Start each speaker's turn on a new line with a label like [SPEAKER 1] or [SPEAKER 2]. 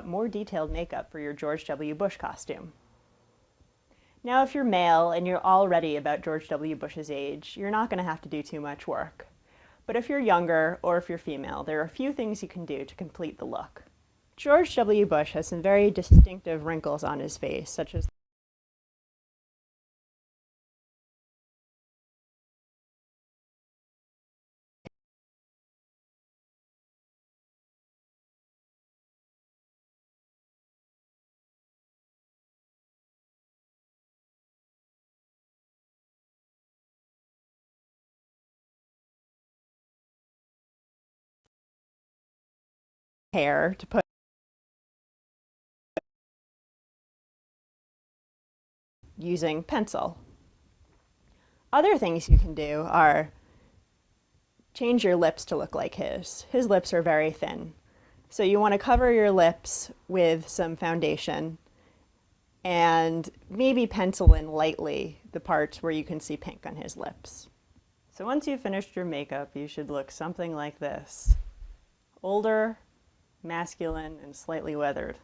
[SPEAKER 1] out more detailed makeup for your George W. Bush costume. Now, if you're male and you're already about George W. Bush's age, you're not going to have to do too much work. But if you're younger, or if you're female, there are a few things you can do to complete the look. George W. Bush has some very distinctive wrinkles on his face, such as hair to put using pencil. Other things you can do are change your lips to look like his. His lips are very thin. So you want to cover your lips with some foundation and maybe pencil in lightly the parts where you can see pink on his lips. So once you've finished your makeup, you should look something like this. Older, masculine, and slightly weathered.